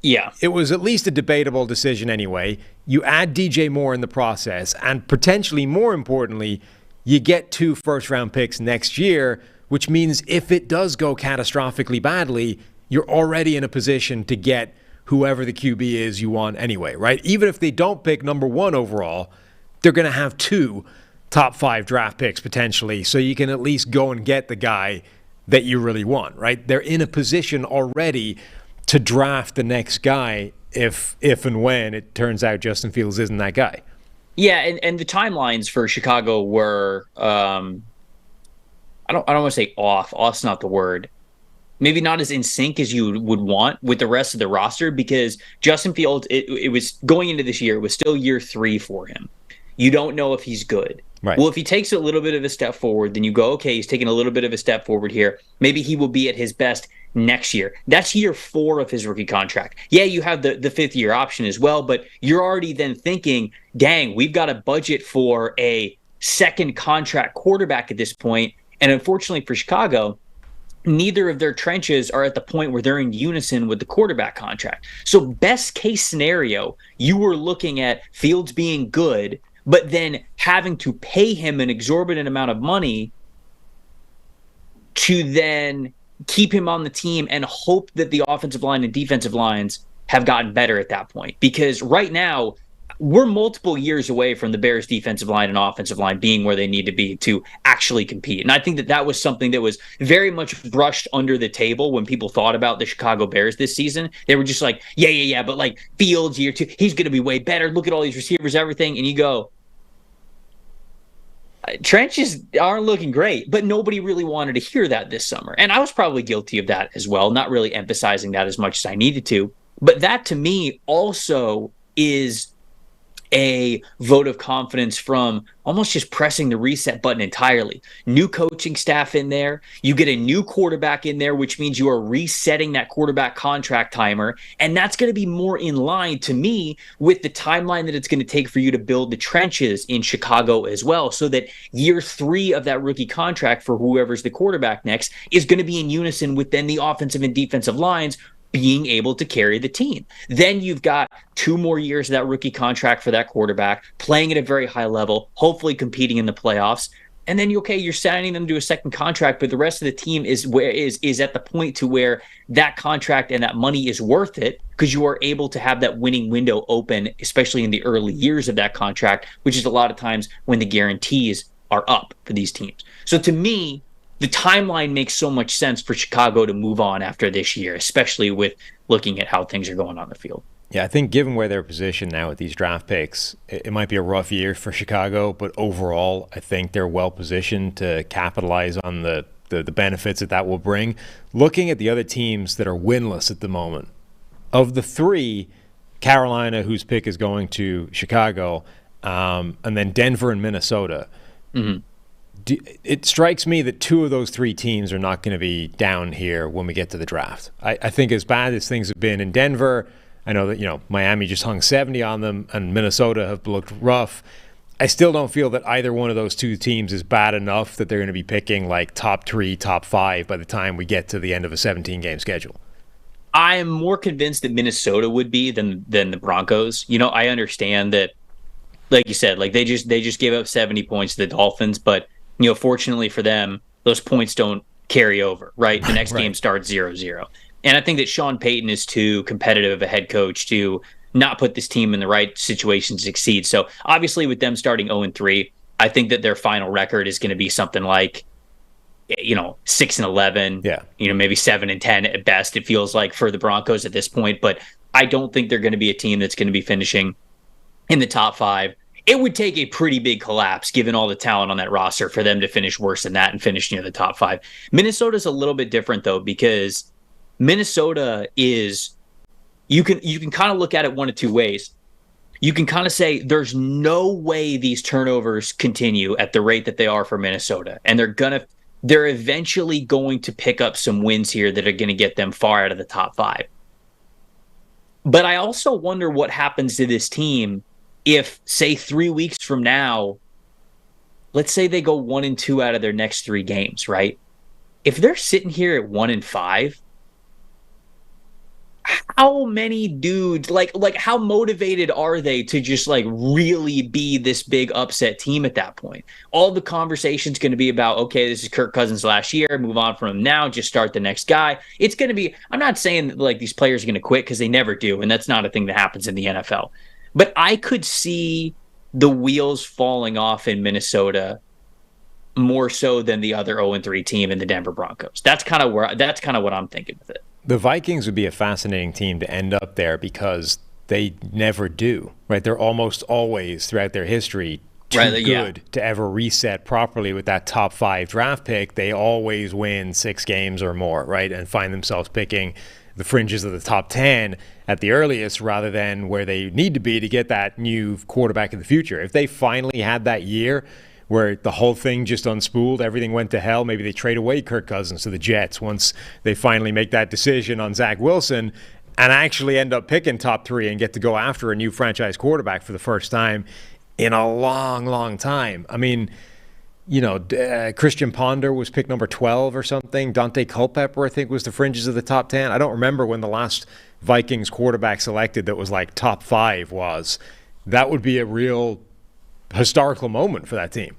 yeah, it was at least a debatable decision anyway. You add DJ Moore in the process, and potentially more importantly, you get 2 first-round picks next year, which means if it does go catastrophically badly, you're already in a position to get whoever the QB is you want anyway, right? Even if they don't pick number 1 overall, they're going to have 2 top 5 draft picks potentially, so you can at least go and get the guy that you really want, right? They're in a position already to draft the next guy if and when it turns out Justin Fields isn't that guy. Yeah, and the timelines for Chicago were I don't want to say off. Off's not the word. Maybe not as in sync as you would want with the rest of the roster, because Justin Fields, it was going into this year, it was still year 3 for him. You don't know if he's good. Right. Well, if he takes a little bit of a step forward, then you go, okay, he's taking a little bit of a step forward here. Maybe he will be at his best next year. That's year 4 of his rookie contract. Yeah, you have the 5th year option as well, but you're already then thinking, dang, we've got a budget for a second contract quarterback at this point. And unfortunately for Chicago, neither of their trenches are at the point where they're in unison with the quarterback contract. So best case scenario, you were looking at Fields being good, but then having to pay him an exorbitant amount of money to then keep him on the team and hope that the offensive line and defensive lines have gotten better at that point. Because right now, we're multiple years away from the Bears' defensive line and offensive line being where they need to be to actually compete. And I think that was something that was very much brushed under the table when people thought about the Chicago Bears this season. They were just like, yeah, but like Fields year 2, he's going to be way better. Look at all these receivers, everything. And you go, trenches aren't looking great, but nobody really wanted to hear that this summer. And I was probably guilty of that as well, not really emphasizing that as much as I needed to. But that to me also is a vote of confidence from almost just pressing the reset button entirely. New coaching staff in there. You get a new quarterback in there, which means you are resetting that quarterback contract timer. And that's going to be more in line to me with the timeline that it's going to take for you to build the trenches in Chicago as well. So that year 3 of that rookie contract for whoever's the quarterback next is going to be in unison with then the offensive and defensive lines being able to carry the team. Then you've got 2 more years of that rookie contract for that quarterback, playing at a very high level, hopefully competing in the playoffs. And then you're signing them to a second contract, but the rest of the team is at the point to where that contract and that money is worth it because you are able to have that winning window open, especially in the early years of that contract, which is a lot of times when the guarantees are up for these teams. So to me, the timeline makes so much sense for Chicago to move on after this year, especially with looking at how things are going on the field. Yeah, I think given where they're positioned now with these draft picks, it might be a rough year for Chicago, but overall, I think they're well positioned to capitalize on the benefits that will bring. Looking at the other teams that are winless at the moment, of the 3, Carolina, whose pick is going to Chicago, and then Denver and Minnesota, it strikes me that 2 of those 3 teams are not going to be down here when we get to the draft. I think as bad as things have been in Denver, I know that Miami just hung 70 on them and Minnesota have looked rough. I still don't feel that either one of those 2 teams is bad enough that they're going to be picking like top 3, top 5 by the time we get to the end of a 17-game schedule. I am more convinced that Minnesota would be than the Broncos. I understand that, like you said, like they just gave up 70 points to the Dolphins, but fortunately for them, those points don't carry over, right? The next game starts 0-0. And I think that Sean Payton is too competitive of a head coach to not put this team in the right situation to succeed. So obviously with them starting 0-3, I think that their final record is going to be something like, 6-11, maybe 7-10 at best, it feels like for the Broncos at this point. But I don't think they're going to be a team that's going to be finishing in the top 5. It would take a pretty big collapse, given all the talent on that roster, for them to finish worse than that and finish near the top 5. Minnesota's a little bit different, though, because Minnesota is, you can kind of look at it one of two ways. You can kind of say there's no way these turnovers continue at the rate that they are for Minnesota, and they're eventually going to pick up some wins here that are going to get them far out of the top 5. But I also wonder what happens to this team if, say, 3 weeks from now, let's say they go 1-2 out of their next 3 games, right? If they're sitting here at 1-5, how many dudes, like how motivated are they to just like really be this big upset team at that point? All the conversation's going to be about, okay, this is Kirk Cousins last year, move on from him now, just start the next guy. It's going to be, I'm not saying that like these players are going to quit, because they never do, and that's not a thing that happens in the NFL. But I could see the wheels falling off in Minnesota more so than the other 0-3 team in the Denver Broncos. That's kind of what I'm thinking with it. The Vikings would be a fascinating team to end up there because they never do, right? They're almost always, throughout their history, too good to ever reset properly with that top 5 draft pick. They always win 6 games or more, right? And find themselves picking the fringes of the top 10 at the earliest, rather than where they need to be to get that new quarterback in the future. If they finally had that year where the whole thing just unspooled, everything went to hell, maybe they trade away Kirk Cousins to the Jets once they finally make that decision on Zach Wilson and actually end up picking top 3 and get to go after a new franchise quarterback for the first time in a long, long time. I mean, you know, Christian Ponder was picked number 12 or something. Dante Culpepper, I think, was the fringes of the top 10. I don't remember when the last Vikings quarterback selected that was like top 5 was. That would be a real historical moment for that team.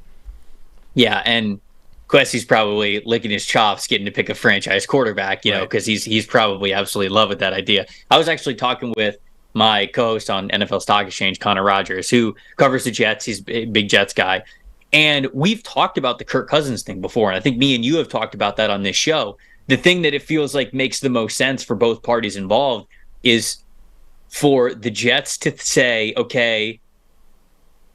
Yeah, and Quessy's probably licking his chops getting to pick a franchise quarterback, you know, because he's probably absolutely in love with that idea. I was actually talking with my co-host on NFL Stock Exchange, Connor Rogers, who covers the Jets. He's a big Jets guy. And we've talked about the Kirk Cousins thing before, and I think me and you have talked about that on this show. The thing that it feels like makes the most sense for both parties involved is for the Jets to say, okay,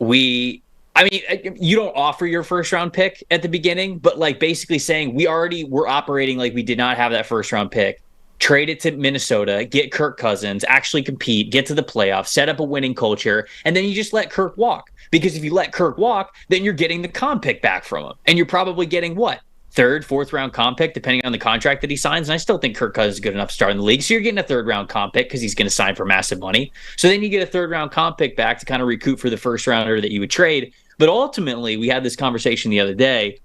you don't offer your first round pick at the beginning, but like basically saying we're operating like we did not have that first round pick. Trade it to Minnesota, get Kirk Cousins, actually compete, get to the playoffs, set up a winning culture, and then you just let Kirk walk. Because if you let Kirk walk, then you're getting the comp pick back from him. And you're probably getting what? 3rd, 4th round comp pick, depending on the contract that he signs. And I still think Kirk Cousins is good enough to start in the league. So you're getting a 3rd round comp pick because he's going to sign for massive money. So then you get a 3rd round comp pick back to kind of recoup for the first rounder that you would trade. But ultimately, we had this conversation the other day.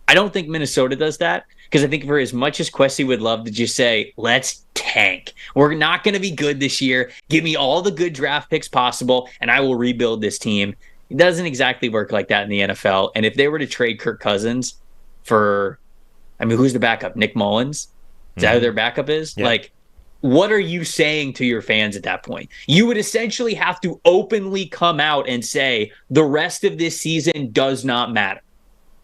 I don't think Minnesota does that, because I think for as much as Questy would love to just say, let's tank. We're not going to be good this year. Give me all the good draft picks possible, and I will rebuild this team. It doesn't exactly work like that in the NFL. And if they were to trade Kirk Cousins for, who's the backup? Nick Mullins? Is that who their backup is? Yeah. Like, what are you saying to your fans at that point? You would essentially have to openly come out and say the rest of this season does not matter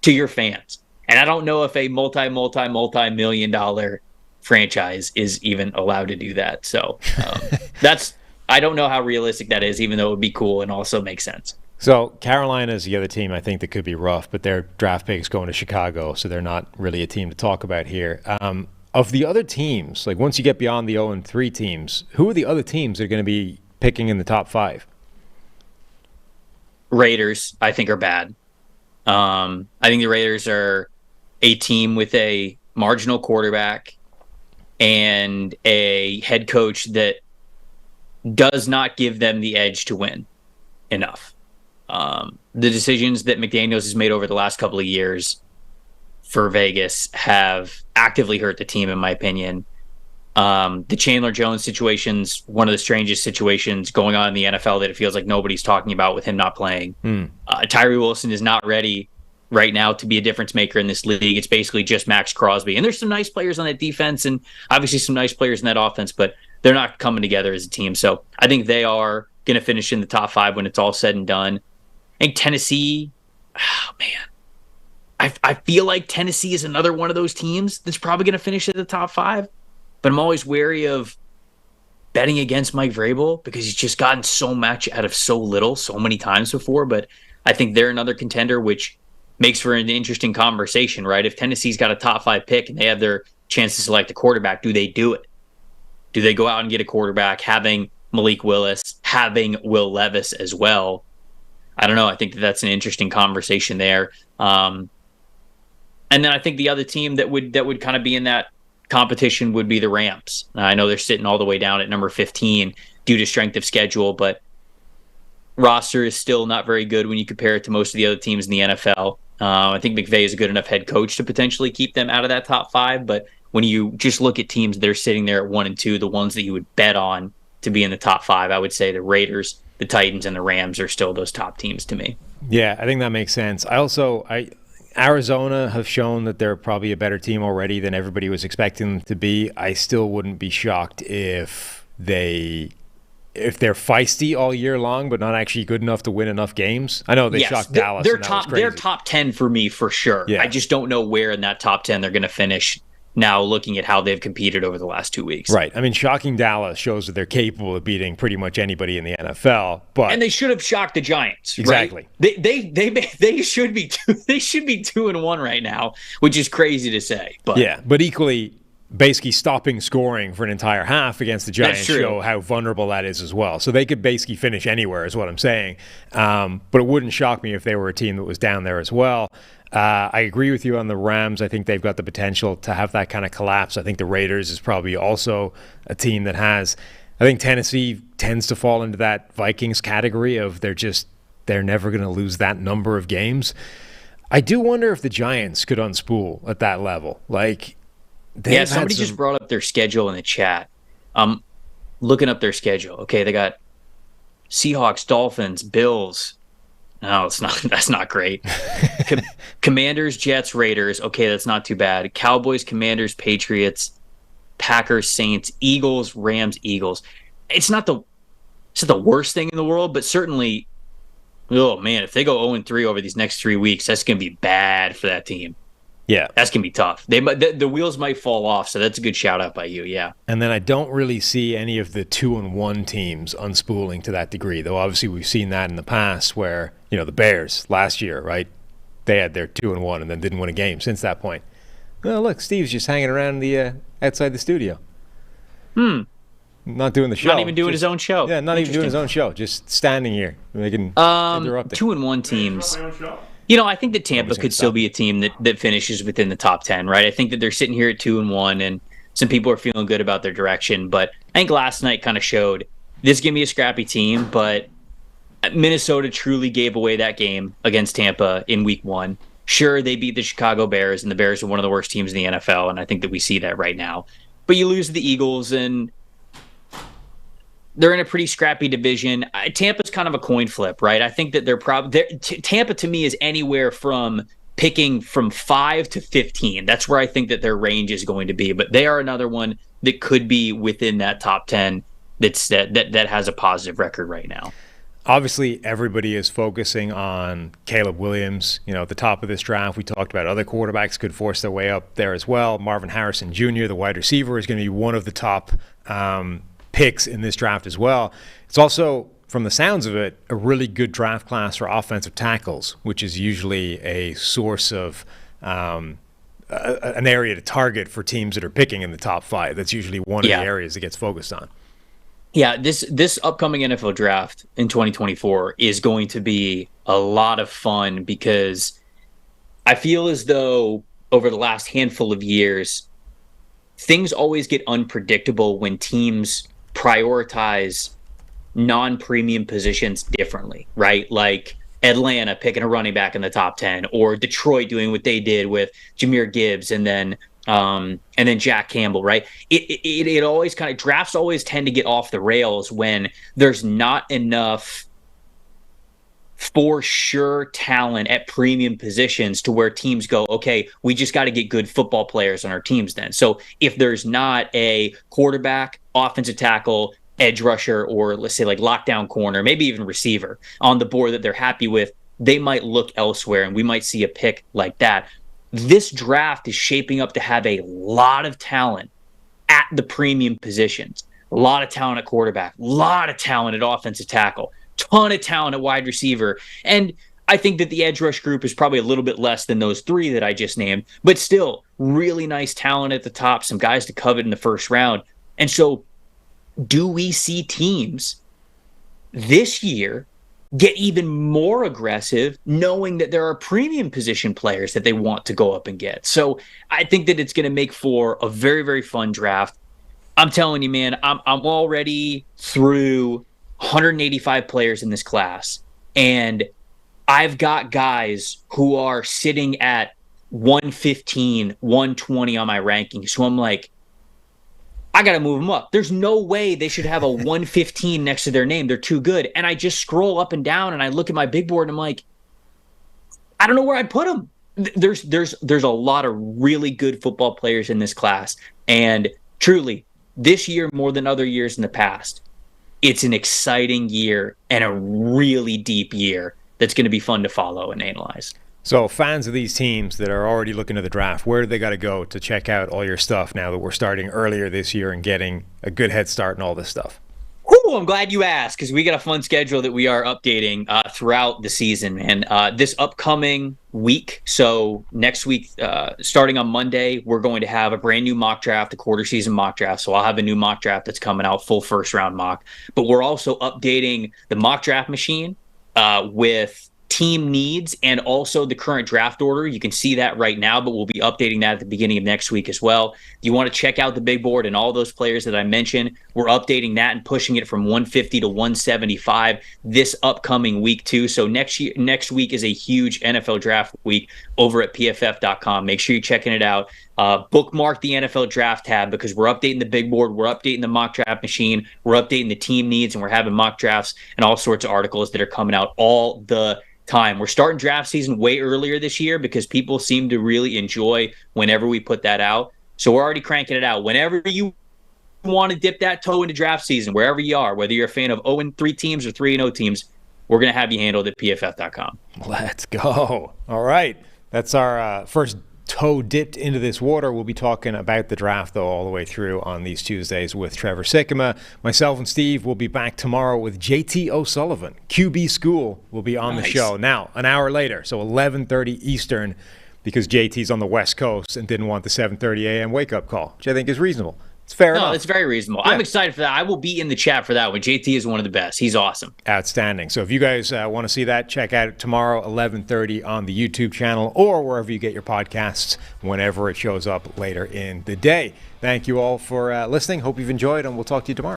to your fans. And I don't know if a multi-million dollar franchise is even allowed to do that. So I don't know how realistic that is, even though it would be cool and also make sense. So Carolina is the other team I think that could be rough, but their draft pick's going to Chicago, so they're not really a team to talk about here. Of the other teams, like once you get beyond the 0-3 teams, who are the other teams that are going to be picking in the top 5? Raiders, I think, are bad. I think the Raiders are a team with a marginal quarterback and a head coach that does not give them the edge to win enough. The decisions that McDaniels has made over the last couple of years for Vegas have actively hurt the team, in my opinion. The Chandler Jones situation's one of the strangest situations going on in the NFL that it feels like nobody's talking about with him not playing. Tyree Wilson is not ready right now to be a difference maker in this league. It's basically just Max Crosby. And there's some nice players on that defense and obviously some nice players in that offense, but they're not coming together as a team. So I think they are going to finish in the top 5 when it's all said and done. I think Tennessee, I feel like Tennessee is another one of those teams that's probably going to finish at the top 5, but I'm always wary of betting against Mike Vrabel because he's just gotten so much out of so little so many times before. But I think they're another contender, which makes for an interesting conversation, right? If Tennessee's got a top 5 pick and they have their chance to select a quarterback, do they do it? Do they go out and get a quarterback, having Malik Willis, having Will Levis as well? I don't know. I think that's an interesting conversation there. And then I think the other team that would kind of be in that competition would be the Rams. I know they're sitting all the way down at number 15 due to strength of schedule, but roster is still not very good when you compare it to most of the other teams in the NFL. I think McVay is a good enough head coach to potentially keep them out of that top 5, but when you just look at teams that are sitting there at 1 and 2, the ones that you would bet on to be in the top 5, I would say the Raiders, the Titans, and the Rams are still those top teams to me. Yeah, I think that makes sense. Arizona have shown that they're probably a better team already than everybody was expecting them to be. I still wouldn't be shocked if they're feisty all year long, but not actually good enough to win enough games. I know they shocked Dallas. They're top 10 for me for sure. Yeah. I just don't know where in that top 10 they're going to finish now, looking at how they've competed over the last 2 weeks. Right. I mean, shocking Dallas shows that they're capable of beating pretty much anybody in the NFL. And they should have shocked the Giants. Exactly. Right? They should be 2-1 right now, which is crazy to say. But yeah, but equally, basically stopping scoring for an entire half against the Giants show how vulnerable that is as well. So they could basically finish anywhere, is what I'm saying. But it wouldn't shock me if they were a team that was down there as well. I agree with you on the Rams. I think they've got the potential to have that kind of collapse. I think the Raiders is probably also a team that has. I think Tennessee tends to fall into that Vikings category of they're never going to lose that number of games. I do wonder if the Giants could unspool at that level. Somebody just brought up their schedule in the chat. Looking up their schedule. Okay, they got Seahawks, Dolphins, Bills. No, that's not great. Commanders, Jets, Raiders. Okay, that's not too bad. Cowboys, Commanders, Patriots, Packers, Saints, Eagles, Rams, Eagles. It's not the worst thing in the world, but certainly, oh man, if they go 0-3 over these next 3 weeks, that's going to be bad for that team. Yeah, that's gonna be tough. The wheels might fall off, so that's a good shout out by you. Yeah, and then I don't really see any of the 2-1 teams unspooling to that degree, though. Obviously, we've seen that in the past, where the Bears last year, right? They had their 2-1 and then didn't win a game since that point. Well, look, Steve's just hanging around the outside the studio. Not doing the show. Not even doing his own show. Yeah, not even doing his own show. Just standing here, making interrupting. 2-1 teams. I think that Tampa could still be a team that finishes within the top 10, right? I think that they're sitting here at 2-1, and some people are feeling good about their direction. But I think last night kind of showed this is going to be a scrappy team, but Minnesota truly gave away that game against Tampa in week 1. Sure, they beat the Chicago Bears, and the Bears are one of the worst teams in the NFL, and I think that we see that right now. But you lose to the Eagles, and they're in a pretty scrappy division. Tampa's kind of a coin flip, right? I think that Tampa to me is anywhere from picking from 5 to 15. That's where I think that their range is going to be. But they are another one that could be within that top 10 that has a positive record right now. Obviously, everybody is focusing on Caleb Williams. At the top of this draft, we talked about other quarterbacks could force their way up there as well. Marvin Harrison Jr., the wide receiver, is going to be one of the top picks in this draft as well. It's also, from the sounds of it, a really good draft class for offensive tackles, which is usually a source of an area to target for teams that are picking in the top 5. That's usually one of the areas that gets focused on. Yeah, this upcoming NFL draft in 2024 is going to be a lot of fun because I feel as though over the last handful of years, things always get unpredictable when teams prioritize non-premium positions differently, right? Like Atlanta picking a running back in the top 10, or Detroit doing what they did with Jahmyr Gibbs and then Jack Campbell, right? It always kind of, drafts always tend to get off the rails when there's not enough for sure talent at premium positions to where teams go, okay, we just got to get good football players on our teams then. So if there's not a quarterback, offensive tackle, edge rusher, or let's say like lockdown corner, maybe even receiver on the board that they're happy with, they might look elsewhere and we might see a pick like that. This draft is shaping up to have a lot of talent at the premium positions. A lot of talent at quarterback, a lot of talent at offensive tackle, ton of talent at wide receiver. And I think that the edge rush group is probably a little bit less than those three that I just named, but still really nice talent at the top, some guys to covet in the first round. And so do we see teams this year get even more aggressive, knowing that there are premium position players that they want to go up and get? So I think that it's going to make for a very, very fun draft. I'm telling you, man, I'm already through 185 players in this class, and I've got guys who are sitting at 115, 120 on my rankings. So I'm like, I got to move them up. There's no way they should have a 115 next to their name. They're too good. And I just scroll up and down and I look at my big board and I'm like, I don't know where I'd put them. There's a lot of really good football players in this class. And truly, this year more than other years in the past, it's an exciting year and a really deep year that's going to be fun to follow and analyze. So fans of these teams that are already looking at the draft, where do they got to go to check out all your stuff now that we're starting earlier this year and getting a good head start and all this stuff? Ooh, I'm glad you asked, because we got a fun schedule that we are updating throughout the season, man. This upcoming week, so next week, starting on Monday, we're going to have a brand new mock draft, a quarter season mock draft. So I'll have a new mock draft that's coming out, full first round mock. But we're also updating the mock draft machine with team needs and also the current draft order. You can see that right now, but we'll be updating that at the beginning of next week as well. If you want to check out the big board and all those players that I mentioned, we're updating that and pushing it from 150 to 175 this upcoming week too. So next week is a huge NFL draft week over at PFF.com. Make sure you're checking it out. Bookmark the NFL draft tab, because we're updating the big board, we're updating the mock draft machine, we're updating the team needs, and we're having mock drafts and all sorts of articles that are coming out all the time. We're starting draft season way earlier this year because people seem to really enjoy whenever we put that out. So we're already cranking it out. Whenever you want to dip that toe into draft season, wherever you are, whether you're a fan of 0-3 teams or 3-0 teams, we're going to have you handled at PFF.com. Let's go. All right. That's our first toe dipped into this water. We'll be talking about the draft, though, all the way through on these Tuesdays with Trevor Sikkema. Myself and Steve will be back tomorrow with JT O'Sullivan. QB School will be on the show. Now, an hour later, so 11:30 Eastern, because JT's on the West Coast and didn't want the 7:30 a.m. wake-up call, which I think is reasonable. It's fair enough. No, it's very reasonable. Yeah. I'm excited for that. I will be in the chat for that one. JT is one of the best. He's awesome. Outstanding. So if you guys want to see that, check out tomorrow, 11:30 on the YouTube channel or wherever you get your podcasts whenever it shows up later in the day. Thank you all for listening. Hope you've enjoyed, and we'll talk to you tomorrow.